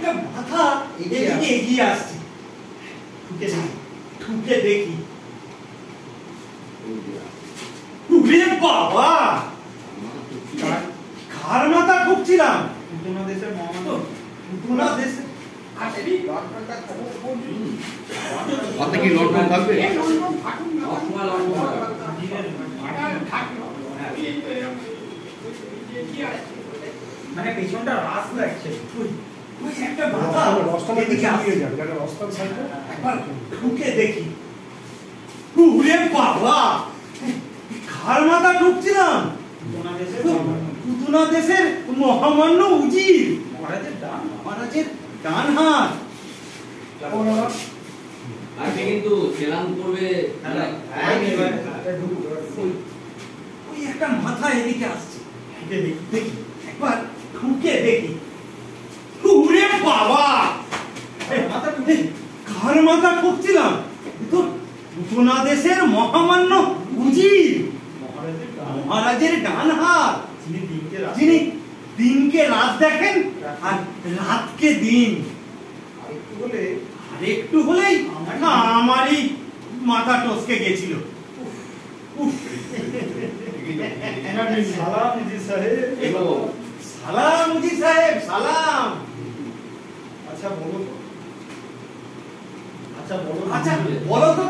একটা মাথা এদিকে এগিয়ে আসছে। ঠুকে দেখি। উরে বাবা, কার মাথা ঠুকছিলাম? পুতনা দেশের মহামান্য। পুতনা দেশে মাথা কি লন্ডন থাকবে? মানে পেছনটা রাস লাগছে। ওই একটা মাথা এদিকে আসছে। একবার ঠুকে দেখি। উরে বাবা, কার মাথা ঠুকছিলাম? পুতনা দেশের মহামান্য উজির মহারাজের ডান হাত। আজকে কিন্তু সেলাম করবে। ওই একটা মাথা এদিকে আসছে। দেখি একবার ঠুকে দেখি। উরে বাবা, কার মাথা ঠুকছিলাম? তো পুতনা দেশের মহামান্য উজির মহারাজের ডান হাত, যিনি দিনকে রাত দেখেন আর রাতকে দিন। আর একটু হলেই আমারই মাথা টসকে গেছিল। সালাম উজির সাহেব। সালাম উজির সাহেব, সালাম। আচ্ছা বলো তো। আচ্ছা বলো তো